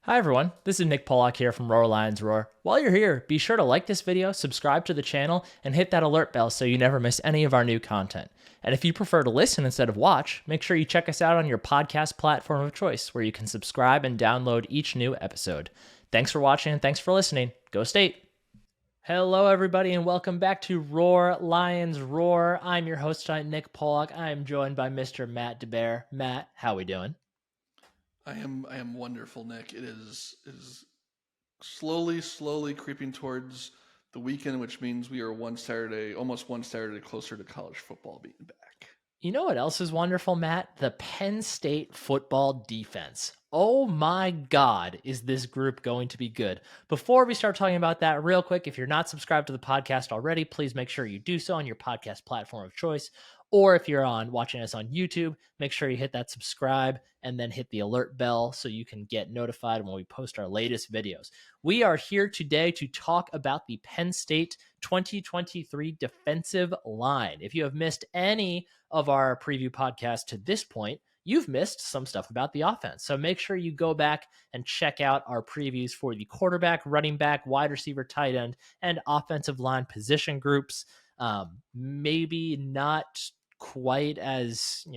Hi everyone, this is Nick Pollock here from Roar Lions Roar. While you're here, be sure to like this video, subscribe to the channel, and hit that alert bell so you never miss any of our new content. And if you prefer to listen instead of watch, make sure you check us out on your podcast platform of choice where you can subscribe and download each new episode. Thanks for watching and thanks for listening. Go State! Hello everybody and welcome back to Roar Lions Roar. I'm your host tonight, Nick Pollock. I am joined by Mr. Matt DeBear. Matt, how we doing? I am wonderful, Nick. It is slowly creeping towards the weekend, which means we are almost one Saturday closer to college football being back. You know what else is wonderful, Matt? The Penn State football defense. Oh my God, is this group going to be good? Before we start talking about that, real quick, if you're not subscribed to the podcast already, please make sure you do so on your podcast platform of choice. Or if you're watching us on YouTube, make sure you hit that subscribe and then hit the alert bell so you can get notified when we post our latest videos. We are here today to talk about the Penn State 2023 defensive line. If you have missed any of our preview podcast to this point, you've missed some stuff about the offense. So make sure you go back and check out our previews for the quarterback, running back, wide receiver, tight end, and offensive line position groups. Maybe not quite as,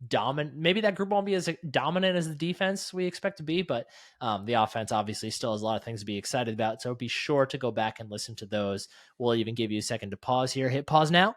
dominant. Maybe that group won't be as dominant as the defense we expect to be, but the offense obviously still has a lot of things to be excited about. So be sure to go back and listen to those. We'll even give you a second to pause here. Hit pause now.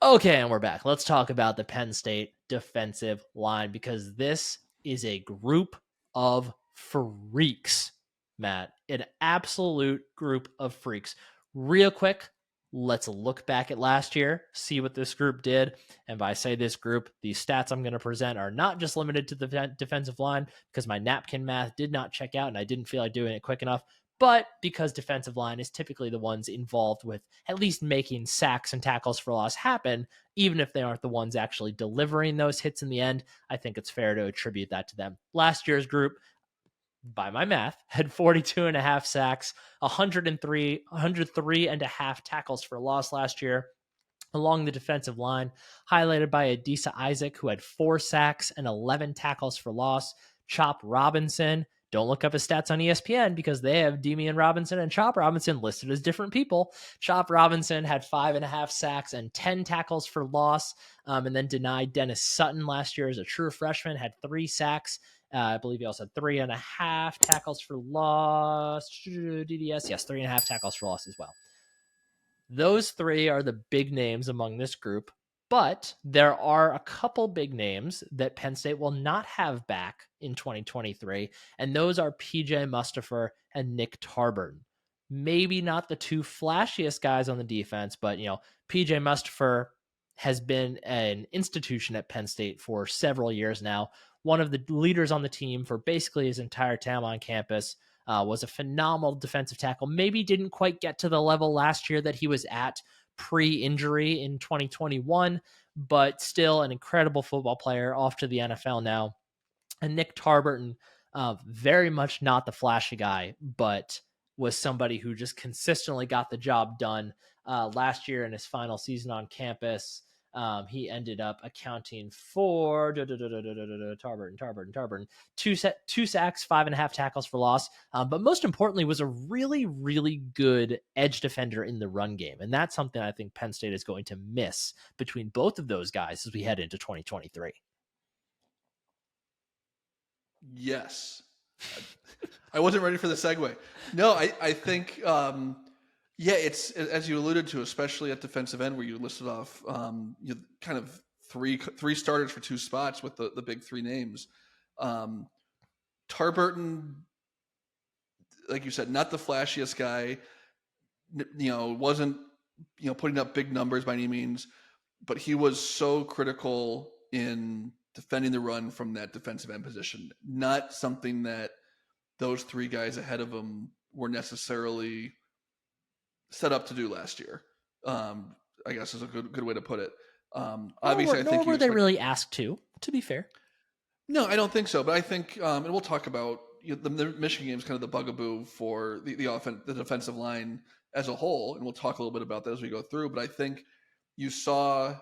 Okay, and we're back. Let's talk about the Penn State defensive line because this is a group of freaks, Matt. An absolute group of freaks. Real quick, let's look back at last year, see what this group did. And by say this group, these stats I'm going to present are not just limited to the defensive line because my napkin math did not check out and I didn't feel like doing it quick enough, but because defensive line is typically the ones involved with at least making sacks and tackles for loss happen, even if they aren't the ones actually delivering those hits in the end, I think it's fair to attribute that to them. Last year's group, by my math, had 42 and a half sacks, 103 and a half tackles for loss last year along the defensive line, highlighted by Adisa Isaac, who had 4 sacks and 11 tackles for loss. Chop Robinson, don't look up his stats on ESPN because they have Demian Robinson and Chop Robinson listed as different people. Chop Robinson had 5.5 sacks and 10 tackles for loss, and then denied Dennis Sutton last year as a true freshman, had 3 sacks. I believe he also had 3.5 tackles for loss. DDS, yes, 3.5 tackles for loss as well. Those 3 are the big names among this group, but there are a couple big names that Penn State will not have back in 2023, and those are PJ Mustipher and Nick Tarburton. Maybe not the 2 flashiest guys on the defense, but, PJ Mustipher has been an institution at Penn State for several years now, one of the leaders on the team for basically his entire time on campus. Was a phenomenal defensive tackle. Maybe didn't quite get to the level last year that he was at pre-injury in 2021, but still an incredible football player, off to the NFL now. And Nick Tarburton, very much not the flashy guy, but was somebody who just consistently got the job done. Last year in his final season on campus, he ended up accounting for Tarburton, two sacks, 5.5 tackles for loss. But most importantly, was a really, really good edge defender in the run game. And that's something I think Penn State is going to miss between both of those guys as we head into 2023. Yes. I wasn't ready for the segue. No, I think, it's, as you alluded to, especially at defensive end where you listed off you kind of three starters for 2 spots with the big 3 names. Tarburton, like you said, not the flashiest guy, wasn't, putting up big numbers by any means, but he was so critical in defending the run from that defensive end position. Not something that those 3 guys ahead of him were necessarily set up to do last year. I guess is a good way to put it. Obviously, I think were they really asked to be fair. No, I don't think so. But I think, and we'll talk about the Michigan game is kind of the bugaboo for the defensive line as a whole, and we'll talk a little bit about that as we go through. But I think you saw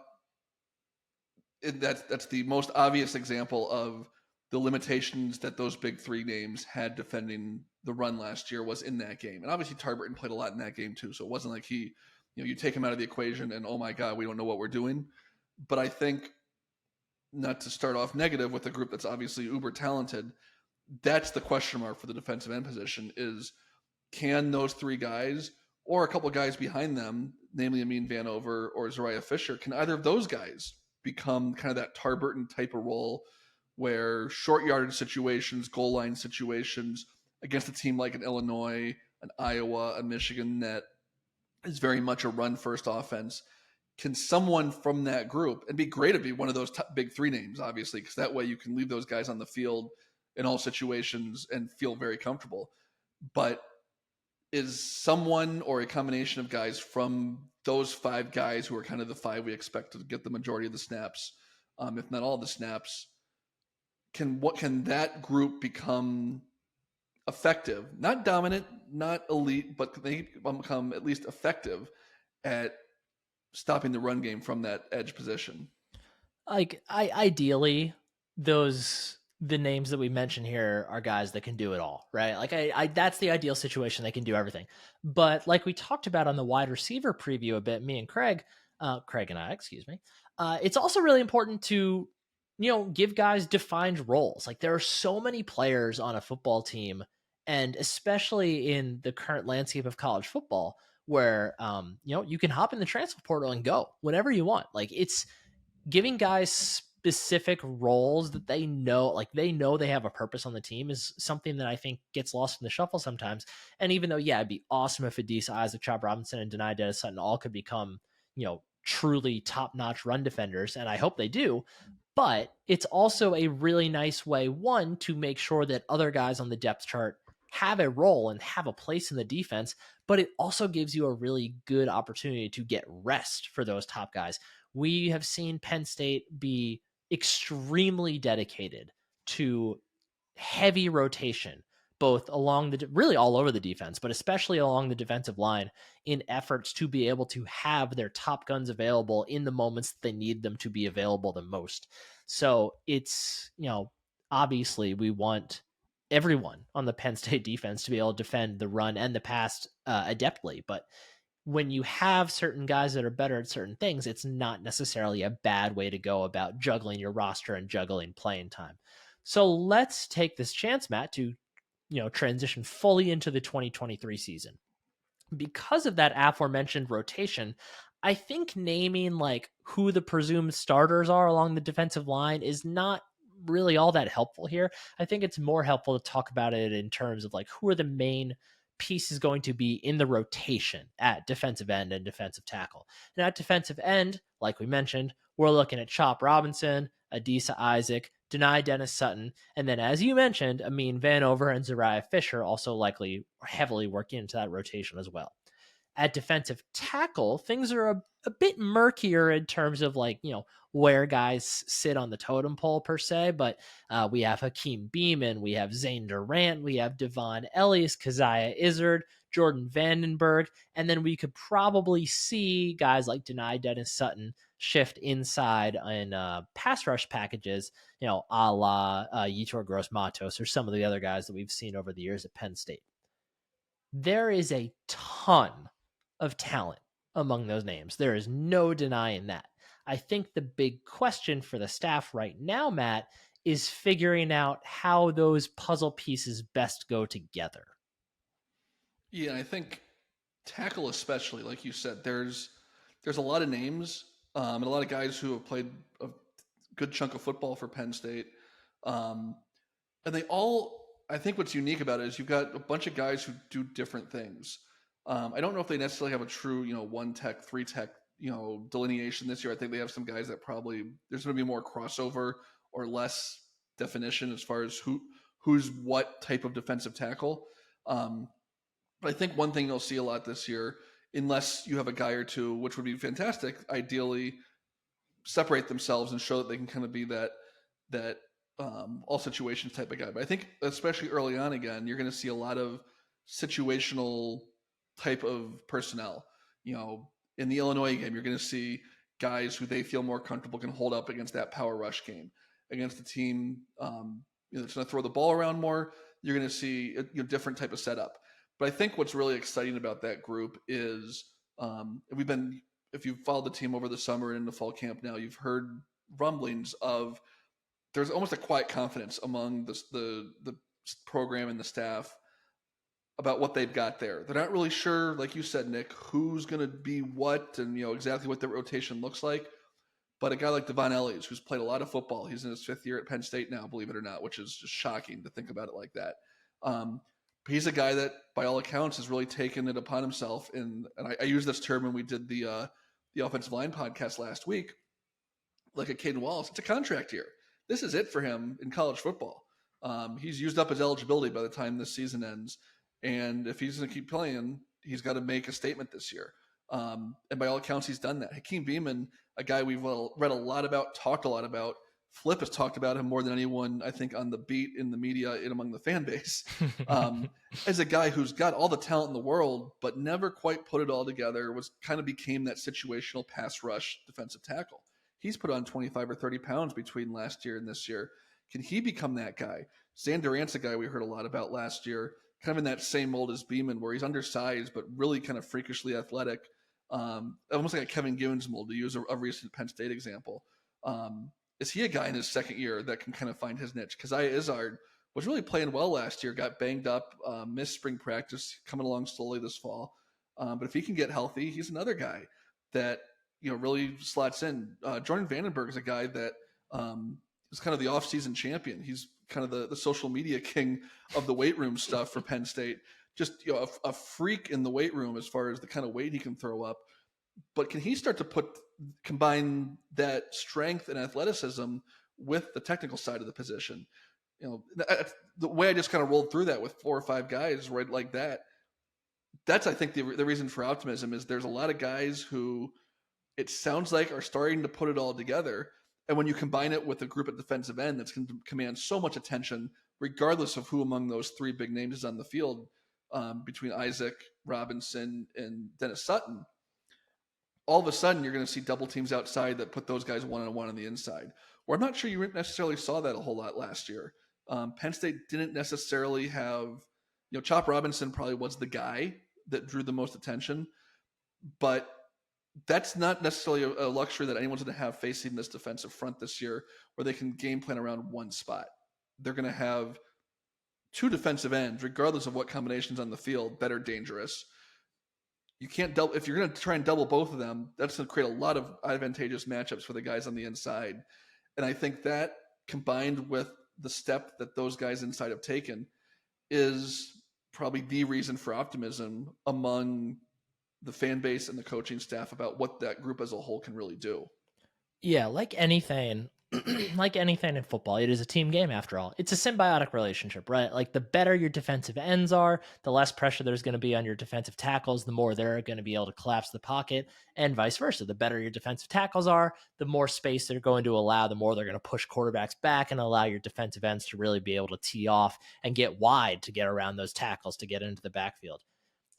that's the most obvious example of the limitations that those big three names had defending the run last year was in that game. And obviously Tarburton played a lot in that game too. So it wasn't like he, you take him out of the equation and, oh my God, we don't know what we're doing. But I think, not to start off negative with a group that's obviously uber talented, that's the question mark for the defensive end position is, can those three guys or a couple guys behind them, namely Amin Vanover or Zariah Fisher, can either of those guys become kind of that Tarburton type of role where short yardage situations, goal line situations against a team like an Illinois, an Iowa, a Michigan that is very much a run first offense, can someone from that group, and be great to be one of those big three names, obviously, because that way you can leave those guys on the field in all situations and feel very comfortable. But is someone or a combination of guys from those five guys who are kind of the five we expect to get the majority of the snaps, if not all the snaps, can that group become effective? Not dominant, not elite, but they become at least effective at stopping the run game from that edge position. Like, ideally, the names that we mention here are guys that can do it all, right? Like, I that's the ideal situation. They can do everything. But like we talked about on the wide receiver preview a bit, me and Craig and I, excuse me. It's also really important to, give guys defined roles. Like, there are so many players on a football team, and especially in the current landscape of college football, where you can hop in the transfer portal and go whenever you want. Like, it's giving guys specific roles that they know, like they know they have a purpose on the team, is something that I think gets lost in the shuffle sometimes. And even though, yeah, it'd be awesome if Adisa Isaac, Chop Robinson, and Denai Dennis Sutton all could become, truly top-notch run defenders, and I hope they do. But it's also a really nice way, one, to make sure that other guys on the depth chart have a role and have a place in the defense, but it also gives you a really good opportunity to get rest for those top guys. We have seen Penn State be extremely dedicated to heavy rotation, both along really all over the defense, but especially along the defensive line, in efforts to be able to have their top guns available in the moments that they need them to be available the most. So it's, obviously we want everyone on the Penn State defense to be able to defend the run and the pass adeptly. But when you have certain guys that are better at certain things, it's not necessarily a bad way to go about juggling your roster and juggling playing time. So let's take this chance, Matt, to transition fully into the 2023 season. Because of that aforementioned rotation, I think naming like who the presumed starters are along the defensive line is not really all that helpful here. I think it's more helpful to talk about it in terms of like who are the main pieces going to be in the rotation at defensive end and defensive tackle. And at defensive end, like we mentioned, we're looking at Chop Robinson, Adisa Isaac, Denai Dennis Sutton, and then, as you mentioned, Amin Vanover and Zariah Fisher also likely heavily working into that rotation as well. At defensive tackle, things are a bit murkier in terms of like, where guys sit on the totem pole per se, but we have Hakeem Beeman, we have Zane Durant, we have Devon Ellis, Keziah Izzard, Jordan Vandenberg, and then we could probably see guys like Denai Dennis Sutton shift inside in pass rush packages, a la Yetur Gross-Matos or some of the other guys that we've seen over the years at Penn State. There is a ton of talent among those names. There is no denying that. I think the big question for the staff right now, Matt, is figuring out how those puzzle pieces best go together. Yeah, I think tackle especially, like you said, there's a lot of names and a lot of guys who have played a good chunk of football for Penn State. And they all, I think what's unique about it is you've got a bunch of guys who do different things. I don't know if they necessarily have a true, one tech, three tech, delineation this year. I think they have some guys that probably there's going to be more crossover or less definition as far as who's what type of defensive tackle. But I think one thing you'll see a lot this year, unless you have a guy or two, which would be fantastic, ideally separate themselves and show that they can kind of be that all situations type of guy. But I think especially early on, again, you're going to see a lot of situational type of personnel. In the Illinois game, you're going to see guys who they feel more comfortable can hold up against that power rush game against the team that's going to throw the ball around more. You're going to see a different type of setup. But I think what's really exciting about that group is if you've followed the team over the summer and into fall camp now, you've heard rumblings of there's almost a quiet confidence among the program and the staff about what they've got there. They're not really sure, like you said, Nick, who's going to be what and exactly what the rotation looks like. But a guy like Devon Ellies, who's played a lot of football, he's in his 5th year at Penn State now, believe it or not, which is just shocking to think about it like that. He's a guy that, by all accounts, has really taken it upon himself. And I used this term when we did the offensive line podcast last week. Like a Caden Wallace, it's a contract year. This is it for him in college football. He's used up his eligibility by the time this season ends. And if he's going to keep playing, he's got to make a statement this year. And by all accounts, he's done that. Hakeem Beamon, a guy we've read a lot about, talked a lot about. Flip has talked about him more than anyone, I think, on the beat, in the media, and among the fan base. As a guy who's got all the talent in the world, but never quite put it all together, became that situational pass rush defensive tackle. He's put on 25 or 30 pounds between last year and this year. Can he become that guy? Zan Durant's a guy we heard a lot about last year, kind of in that same mold as Beamon, where he's undersized, but really kind of freakishly athletic. Almost like a Kevin Givens mold, to use a recent Penn State example. Is he a guy in his 2nd year that can kind of find his niche? Keziah Izzard was really playing well last year, got banged up, missed spring practice, coming along slowly this fall. But if he can get healthy, he's another guy that really slots in. Jordan Vandenberg is a guy that is kind of the off-season champion. He's kind of the social media king of the weight room stuff for Penn State. Just a freak in the weight room as far as the kind of weight he can throw up. But can he start to combine that strength and athleticism with the technical side of the position? The way I just kind of rolled through that with 4 or 5 guys right like that. That's, I think, the reason for optimism is there's a lot of guys who it sounds like are starting to put it all together. And when you combine it with a group at defensive end that's going to command so much attention, regardless of who among those 3 big names is on the field, between Isaac, Robinson, and Dennis Sutton, all of a sudden you're going to see double teams outside that put those guys one-on-one on the inside. Where I'm not sure you necessarily saw that a whole lot last year. Penn State didn't necessarily have, Chop Robinson probably was the guy that drew the most attention, but that's not necessarily a luxury that anyone's going to have facing this defensive front this year, where they can game plan around one spot. They're going to have 2 defensive ends, regardless of what combinations on the field, that are dangerous. You can't double if you're going to try and double both of them. That's going to create a lot of advantageous matchups for the guys on the inside. And I think that, combined with the step that those guys inside have taken, is probably the reason for optimism among the fan base and the coaching staff about what that group as a whole can really do. Yeah, like anything, like anything in football, it is a team game after all. It's a symbiotic relationship, right? Like the better your defensive ends are, the less pressure there's going to be on your defensive tackles, the more they're going to be able to collapse the pocket, and vice versa. The better your defensive tackles are, the more space they're going to allow, the more they're going to push quarterbacks back and allow your defensive ends to really be able to tee off and get wide to get around those tackles to get into the backfield.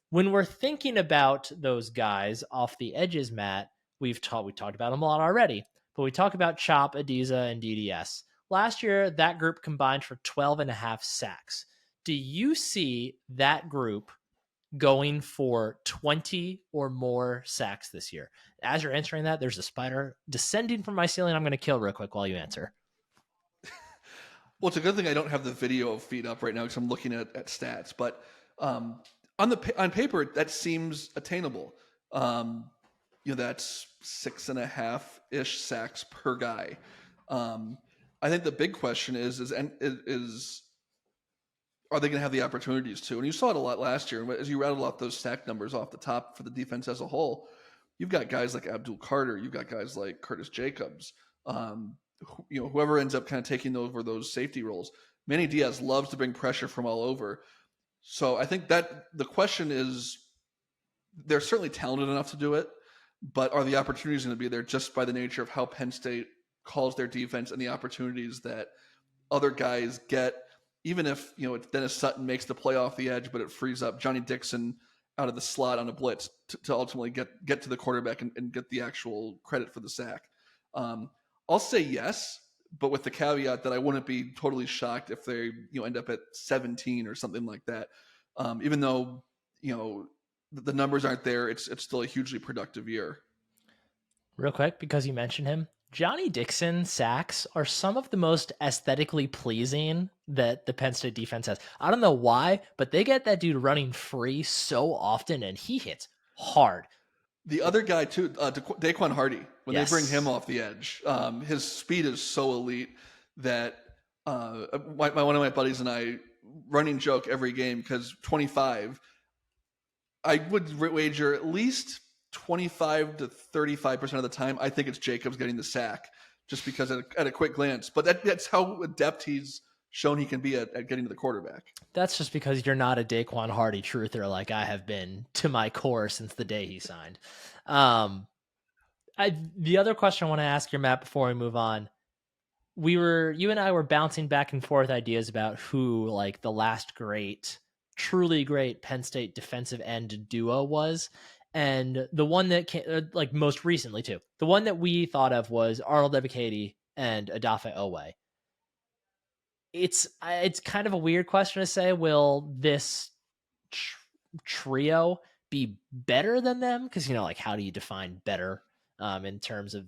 When we're thinking about those guys off the edges, Matt, we talked about them a lot already, but we talk about Chop, Adiza, and DDS. Last year, that group combined for 12.5 sacks. Do you see that group going for 20 or more sacks this year? As you're answering that, there's a spider descending from my ceiling. I'm going to kill real quick while you answer. Well, it's a good thing I don't have the video feed up right now because I'm looking at stats. But on paper, that seems attainable. That's 6.5-ish sacks per guy. I think the big question is are they going to have the opportunities to? And you saw it a lot last year. As you rattled off those sack numbers off the top for the defense as a whole, you've got guys like Abdul Carter, you've got guys like Curtis Jacobs, whoever ends up kind of taking over those safety roles. Manny Diaz loves to bring pressure from all over. So I think that the question is, they're certainly talented enough to do it, but are the opportunities going to be there just by the nature of how Penn State calls their defense and the opportunities that other guys get, even if, Dennis Sutton makes the play off the edge, but it frees up Johnny Dixon out of the slot on a blitz to ultimately get to the quarterback and get the actual credit for the sack. I'll say yes, but with the caveat that I wouldn't be totally shocked if they end up at 17 or something like that. Even though the numbers aren't there, it's still a hugely productive year. Real quick, because you mentioned him, Johnny Dixon sacks are some of the most aesthetically pleasing that the Penn State defense has. I don't know why, but they get that dude running free so often, and he hits hard. The other guy too, Daquan Hardy, when they bring him Yes. off the edge, his speed is so elite that one of my buddies and I running joke every game, because 25, I would wager at least 25 to 35% of the time, I think it's Jacobs getting the sack, just because at a quick glance. But that's how adept he's shown he can be at getting to the quarterback. That's just because you're not a Daquan Hardy truther like I have been to my core since the day he signed. The other question I want to ask you, Matt, before we move on, you and I were bouncing back and forth ideas about who like the last truly great Penn State defensive end duo was. And the one that came, like most recently too, the one that we thought of was Arnold Ebiketie and Odafe Owe. It's kind of a weird question to say, will this trio be better than them? Because, like, how do you define better in terms of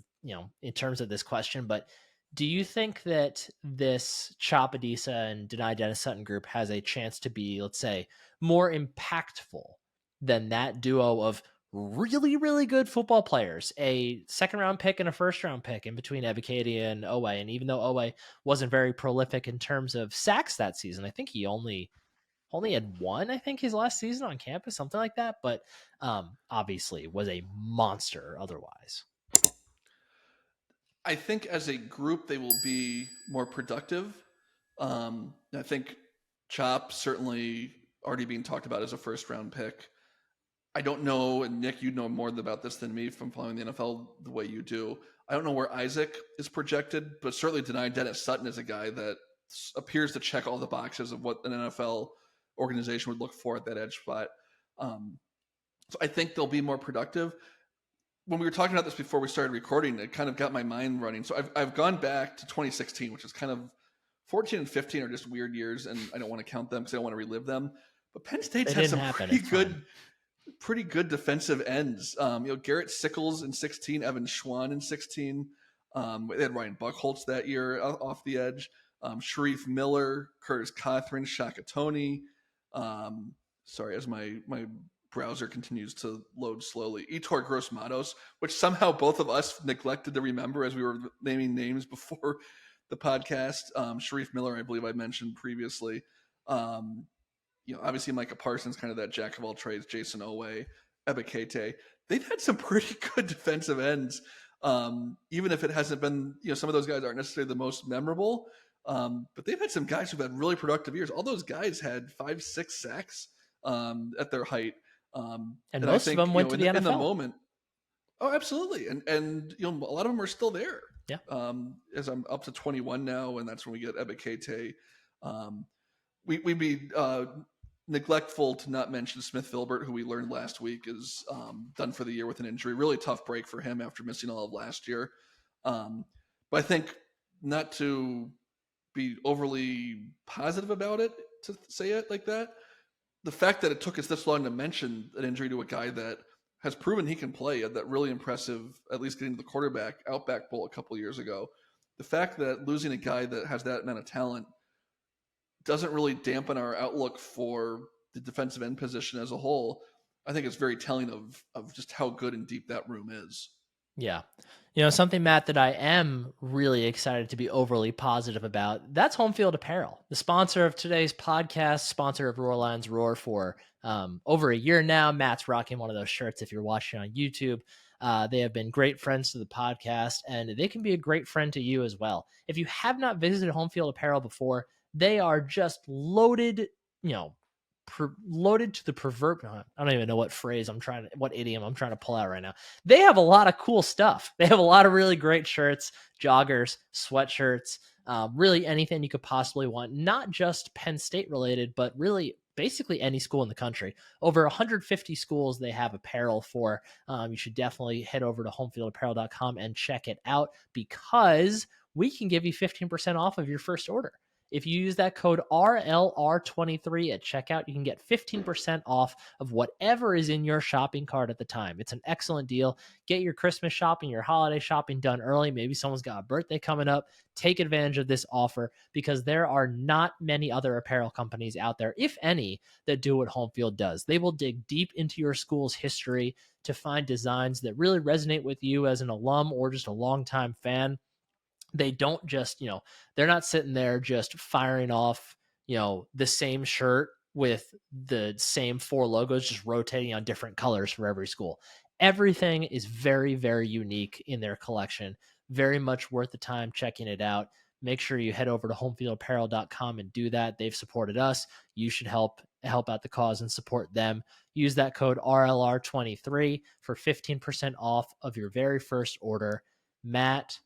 this question? But do you think that this Chop Adisa and Denai Dennis Sutton group has a chance to be, let's say, more impactful than that duo of really, really good football players, a second round pick and a first round pick in between Ebiketie and Owe? And even though Owe wasn't very prolific in terms of sacks that season, I think he only had one, I think, his last season on campus, something like that. But obviously was a monster otherwise. I think as a group, they will be more productive. I think Chop certainly already being talked about as a first round pick. I don't know, and Nick, you know more about this than me from following the NFL the way you do. I don't know where Isaac is projected, but certainly Denai Dennis Sutton is a guy that appears to check all the boxes of what an NFL organization would look for at that edge spot. So I think they'll be more productive. When we were talking about this before we started recording, it kind of got my mind running. So I've gone back to 2016, which is kind of 14 and 15 are just weird years, and I don't want to count them because I don't want to relive them. But Penn State's had some pretty good defensive ends. Garrett Sickles in 16, Evan Schwan in 16. They had Ryan Buchholz that year off the edge. Sharif Miller, Curtis Cothran, Shaka Toney. Sorry, as my browser continues to load slowly. Etor Gross-Matos, which somehow both of us neglected to remember as we were naming names before the podcast. Sharif Miller, I believe I mentioned previously. Obviously Micah Parsons, kind of that jack of all trades. Jason Owe, Ebiketie. They've had some pretty good defensive ends, even if it hasn't been. Some of those guys aren't necessarily the most memorable, but they've had some guys who've had really productive years. All those guys had 5-6 sacks at their height. And most of them went to the NFL. In the moment. Oh, absolutely. And a lot of them are still there. Yeah. As I'm up to 21 now, and that's when we get Ebiketie. We'd be neglectful to not mention Smith Filbert, who we learned last week is done for the year with an injury. Really tough break for him after missing all of last year. But I think, not to be overly positive about it, to say it like that, the fact that it took us this long to mention an injury to a guy that has proven he can play at that really impressive, at least getting to the quarterback Outback Bowl a couple of years ago. The fact that losing a guy that has that amount of talent doesn't really dampen our outlook for the defensive end position as a whole, I think it's very telling of just how good and deep that room is. Yeah. Something, Matt, that I am really excited to be overly positive about, that's Home Field Apparel, the sponsor of today's podcast, sponsor of Roar Lions Roar for over a year now. Matt's rocking one of those shirts if you're watching on YouTube. They have been great friends to the podcast, and they can be a great friend to you as well. If you have not visited Home Field Apparel before, they are just loaded, loaded to the proverbial. I don't even know what idiom I'm trying to pull out right now. They have a lot of cool stuff. They have a lot of really great shirts, joggers, sweatshirts, really anything you could possibly want, not just Penn State related, but really basically any school in the country. Over 150 schools they have apparel for. You should definitely head over to homefieldapparel.com and check it out, because we can give you 15% off of your first order. If you use that code RLR23 at checkout, you can get 15% off of whatever is in your shopping cart at the time. It's an excellent deal. Get your Christmas shopping, your holiday shopping done early. Maybe someone's got a birthday coming up. Take advantage of this offer because there are not many other apparel companies out there, if any, that do what Home Field does. They will dig deep into your school's history to find designs that really resonate with you as an alum or just a longtime fan. They don't just, they're not sitting there just firing off, the same shirt with the same 4 logos, just rotating on different colors for every school. Everything is very, very unique in their collection. Very much worth the time checking it out. Make sure you head over to homefieldapparel.com and do that. They've supported us. You should help out the cause and support them. Use that code RLR23 for 15% off of your very first order. Matt,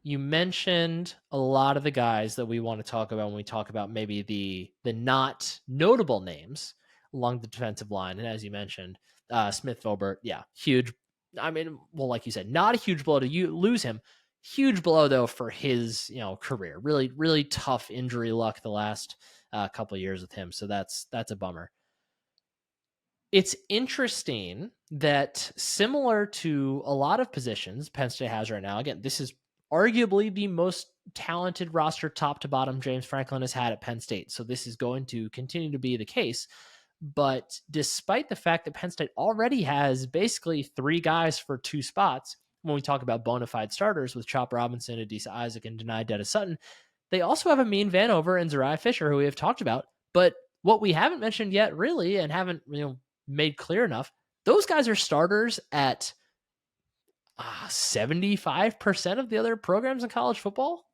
you mentioned a lot of the guys that we want to talk about when we talk about maybe the not notable names along the defensive line. And as you mentioned, Smith Filbert, huge. I mean, well, like you said, not a huge blow to you lose him. Huge blow though for his career. Really, really tough injury luck the last couple of years with him. So that's a bummer. It's interesting that similar to a lot of positions Penn State has right now, again, this is arguably the most talented roster top to bottom James Franklin has had at Penn State. So this is going to continue to be the case. But despite the fact that Penn State already has basically 3 guys for 2 spots, when we talk about bona fide starters with Chop Robinson, Adisa Isaac, and Deni Dennis Sutton, they also have Amin Vanover and Zariah Fisher, who we have talked about. But what we haven't mentioned yet, really, and haven't made clear enough, those guys are starters at 75% of the other programs in college football.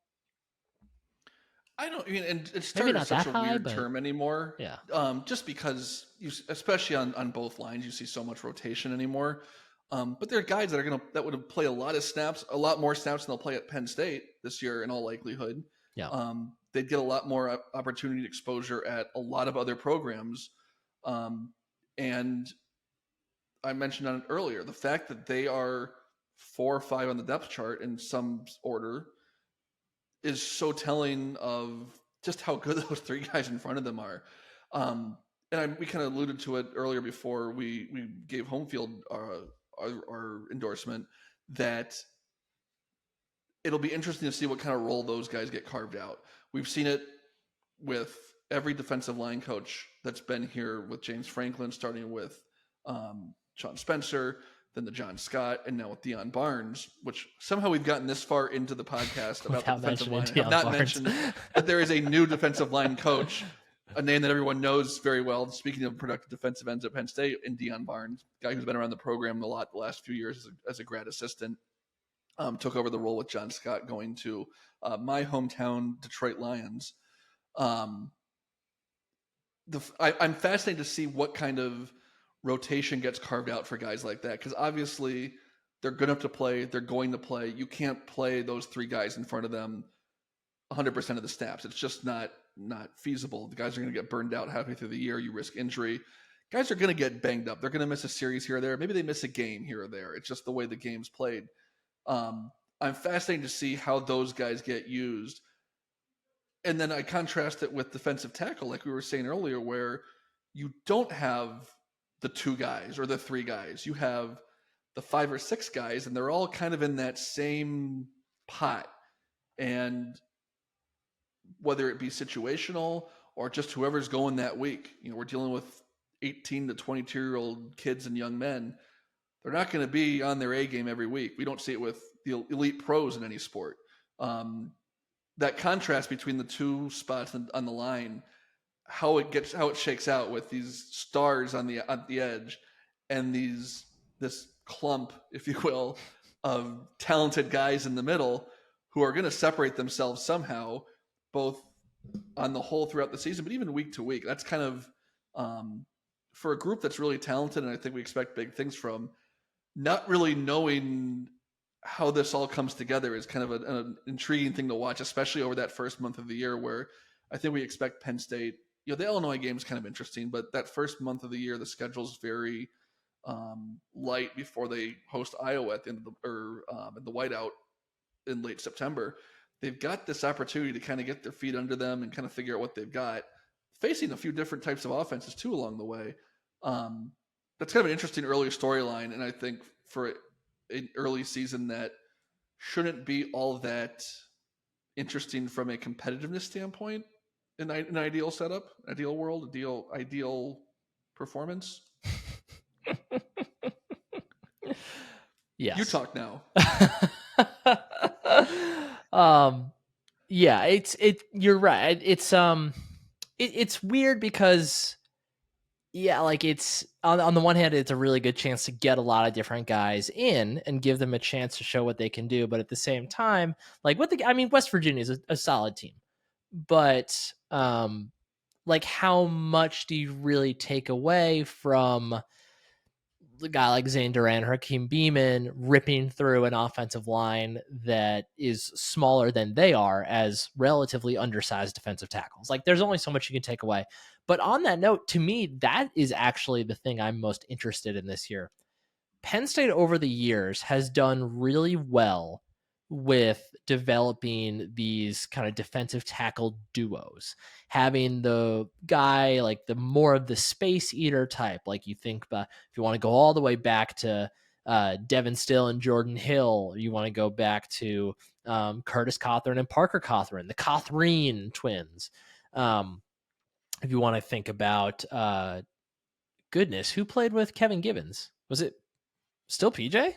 I don't mean, and it started as such a weird term anymore. Yeah. Just because especially on both lines, you see so much rotation anymore. But there are guys that would play a lot of snaps, a lot more snaps than they'll play at Penn State this year in all likelihood. Yeah. They'd get a lot more opportunity exposure at a lot of other programs. And I mentioned on it earlier, the fact that they are 4 or 5 on the depth chart in some order is so telling of just how good those 3 guys in front of them are. We kind of alluded to it earlier before we gave Home Field our endorsement, that it'll be interesting to see what kind of role those guys get carved out. We've seen it with every defensive line coach that's been here, with James Franklin, starting with Sean Spencer, then the John Scott, and now with Deion Barnes, which somehow we've gotten this far into the podcast about the defensive line. I have not mentioned that there is a new defensive line coach, a name that everyone knows very well. Speaking of productive defensive ends at Penn State, in Deion Barnes, guy who's been around the program a lot the last few years as a grad assistant, took over the role with John Scott, going to my hometown Detroit Lions. I'm fascinated to see what kind of rotation gets carved out for guys like that, because obviously they're good enough to play. They're going to play. You can't play those 3 guys in front of them 100% of the snaps. It's just not feasible. The guys are going to get burned out halfway through the year. You risk injury. Guys are going to get banged up. They're going to miss a series here or there. Maybe they miss a game here or there. It's just the way the game's played. I'm fascinated to see how those guys get used. And then I contrast it with defensive tackle, like we were saying earlier, where you don't have the 2 guys or the 3 guys. You have the 5 or 6 guys, and they're all kind of in that same pot. And whether it be situational or just whoever's going that week, we're dealing with 18 to 22-year-old kids and young men. They're not going to be on their A game every week. We don't see it with the elite pros in any sport. That contrast between the 2 spots on the line, how it shakes out with these stars on the edge and this clump, if you will, of talented guys in the middle who are going to separate themselves somehow, both on the whole throughout the season, but even week to week. That's kind of for a group that's really talented, and I think we expect big things from, not really knowing how this all comes together is kind of an intriguing thing to watch, especially over that first month of the year, where I think we expect Penn State. The Illinois game is kind of interesting, but that first month of the year, the schedule's very light before they host Iowa at the end of the whiteout. in late September. They've got this opportunity to kind of get their feet under them and kind of figure out what they've got, facing a few different types of offenses too along the way. That's kind of an interesting early storyline, and I think for an early season that shouldn't be all that interesting from a competitiveness standpoint in an ideal setup, ideal world, ideal performance. Yes. You talk now. Yeah, you're right. It's weird because yeah, like it's on the one hand, it's a really good chance to get a lot of different guys in and give them a chance to show what they can do. But at the same time, like West Virginia is a solid team, but like how much do you really take away from the guy like Zane Duran, Hakeem Beamon ripping through an offensive line that is smaller than they are as relatively undersized defensive tackles? Like there's only so much you can take away. But on that note, to me, that is actually the thing I'm most interested in this year. Penn State over the years has done really well with developing these kind of defensive tackle duos, having the guy like the more of the space eater type, like you think about if you want to go all the way back to Devin Still and Jordan Hill, you want to go back to Curtis Cawthorn and Parker Cawthorn, the Cawthorn twins. If you want to think about goodness, who played with Kevin Givens? Was it still PJ?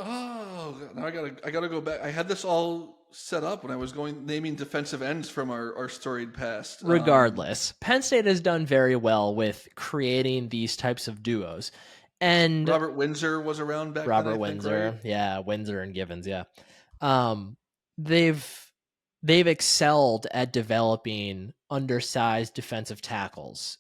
Oh, now I gotta go back. I had this all set up when I was naming defensive ends from our storied past. Regardless, Penn State has done very well with creating these types of duos. And Robert Windsor was around back then, I think, right? Yeah, Windsor and Givens, yeah. They've excelled at developing undersized defensive tackles.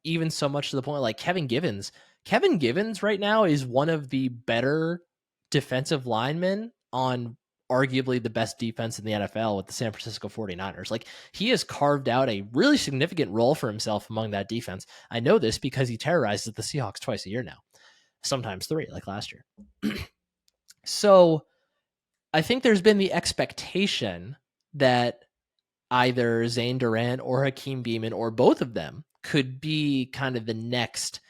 Even so much to the point like Kevin Givens. Kevin Givens right now is one of the better defensive linemen on arguably the best defense in the NFL with the San Francisco 49ers. Like he has carved out a really significant role for himself among that defense. I know this because he terrorizes the Seahawks twice a year now, sometimes 3 like last year. So I think there's been the expectation that either Zane Durant or Hakeem Beamon or both of them could be kind of the next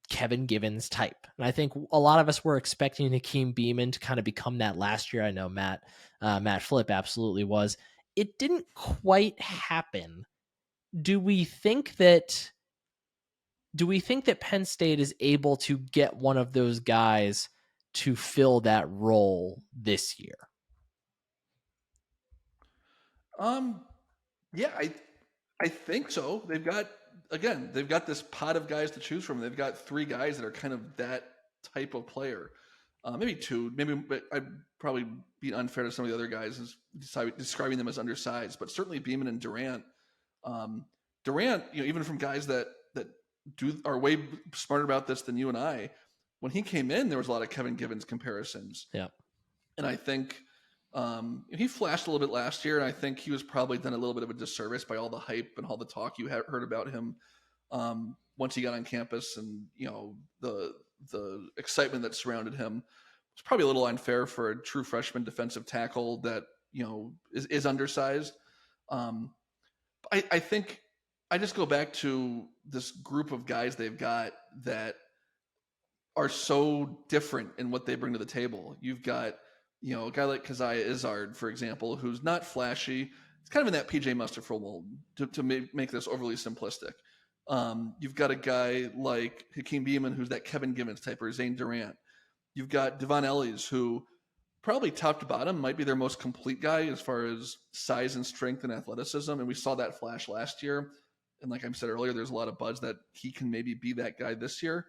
Kevin Givens type. And I think a lot of us were expecting Hakeem Beamon to kind of become that last year. I know Matt Flip absolutely was. It didn't quite happen. Do we think that Penn State is able to get one of those guys to fill that role this year? Yeah, I think so. They've got this pot of guys to choose from. They've got 3 guys that are kind of that type of player. Maybe 2. Maybe, but I'd probably be unfair to some of the other guys as describing them as undersized. But certainly Beamon and Durant. Durant, even from guys that are way smarter about this than you and I. When he came in, there was a lot of Kevin Givens comparisons. Yeah, and I think he flashed a little bit last year, and I think he was probably done a little bit of a disservice by all the hype and all the talk you heard about him once he got on campus, and the excitement that surrounded him. It's probably a little unfair for a true freshman defensive tackle that is undersized. I think I just go back to this group of guys they've got that are so different in what they bring to the table. You've got a guy like Keziah Izzard, for example, who's not flashy. It's kind of in that PJ Mustipher mold to make this overly simplistic. You've got a guy like Hakeem Beamon, who's that Kevin Givens type, or Zane Durant. You've got Devon Ellies, who probably top to bottom might be their most complete guy as far as size and strength and athleticism. And we saw that flash last year. And like I said earlier, there's a lot of buzz that he can maybe be that guy this year.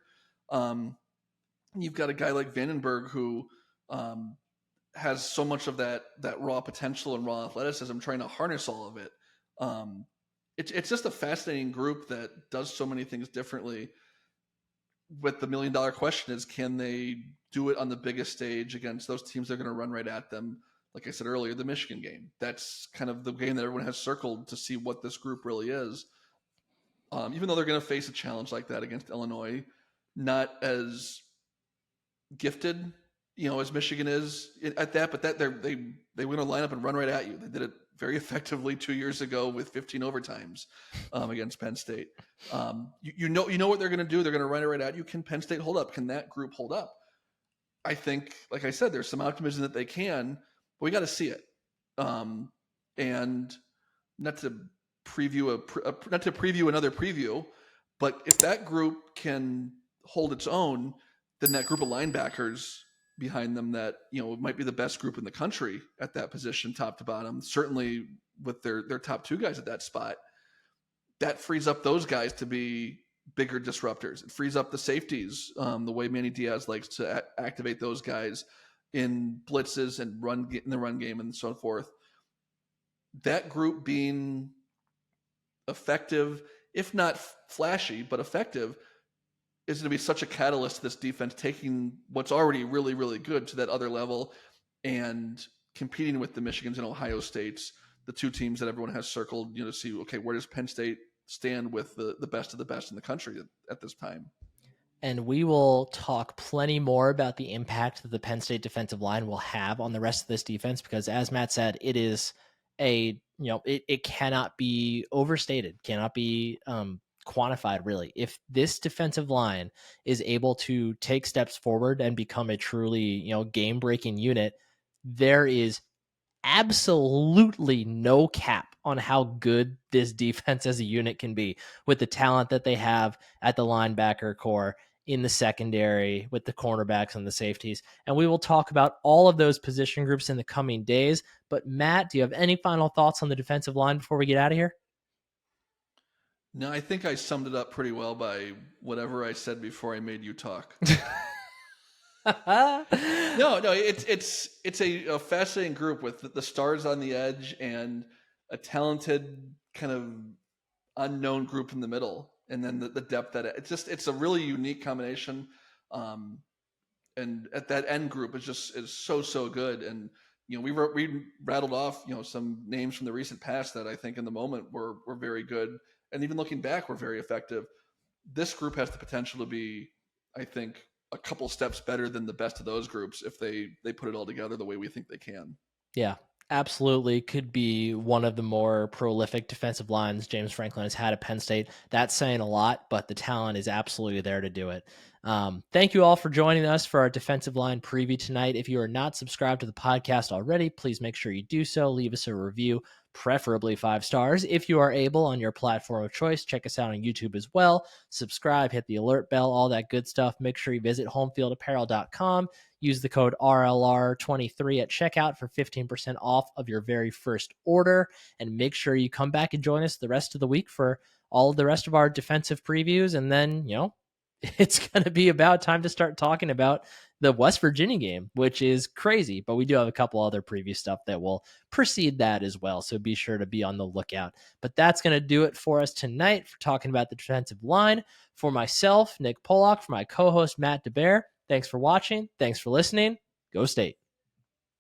You've got a guy like Vandenberg who has so much of that raw potential and raw athleticism, trying to harness all of it. It's just a fascinating group that does so many things differently. But the $1 million question is, can they do it on the biggest stage against those teams that are going to run right at them? Like I said earlier, the Michigan game. That's kind of the game that everyone has circled to see what this group really is. Even though they're going to face a challenge like that against Illinois, not as gifted as Michigan is at that, but that they were going to line up and run right at you. They did it very effectively 2 years ago with 15 overtimes against Penn State. You know what they're going to do. They're going to run it right at you. Can Penn State hold up? Can that group hold up? I think, like I said, there's some optimism that they can, but we got to see it. And not to preview not to preview another preview, but if that group can hold its own, then that group of linebackers behind them that might be the best group in the country at that position, top to bottom, certainly with their top two guys at that spot, that frees up those guys to be bigger disruptors. It frees up the safeties, the way Manny Diaz likes to activate those guys in blitzes and in the run game and so forth. That group being effective, if not flashy, but effective, is going to be such a catalyst to this defense, taking what's already really, really good to that other level and competing with the Michigans and Ohio States, the two teams that everyone has circled, to see, okay, where does Penn State stand with the best of the best in the country at this time. And we will talk plenty more about the impact that the Penn State defensive line will have on the rest of this defense, because as Matt said, it is it cannot be overstated, cannot be quantified really. If this defensive line is able to take steps forward and become a truly, game-breaking unit, there is absolutely no cap on how good this defense as a unit can be with the talent that they have at the linebacker core, in the secondary, with the cornerbacks and the safeties. And we will talk about all of those position groups in the coming days. But Matt, do you have any final thoughts on the defensive line before we get out of here? No, I think I summed it up pretty well by whatever I said before I made you talk. No, it's a fascinating group with the stars on the edge and a talented kind of unknown group in the middle, and then the depth that it's a really unique combination. And at that end group is so good. And we rattled off some names from the recent past that I think in the moment were very good, and even looking back were very effective. This group has the potential to be, I think, a couple steps better than the best of those groups if they put it all together the way we think they can. Yeah, absolutely. Could be one of the more prolific defensive lines James Franklin has had at Penn State. That's saying a lot, but the talent is absolutely there to do it. Thank you all for joining us for our defensive line preview tonight. If you are not subscribed to the podcast already, please make sure you do so. Leave us a review, preferably 5 stars. If you are able on your platform of choice, check us out on YouTube as well. Subscribe, hit the alert bell, all that good stuff. Make sure you visit homefieldapparel.com. Use the code RLR23 at checkout for 15% off of your very first order. And make sure you come back and join us the rest of the week for all of the rest of our defensive previews. And then, it's going to be about time to start talking about the West Virginia game, which is crazy. But we do have a couple other preview stuff that will precede that as well. So be sure to be on the lookout. But that's going to do it for us tonight for talking about the defensive line. For myself, Nick Pollock, for my co-host, Matt DeBear, thanks for watching. Thanks for listening. Go State.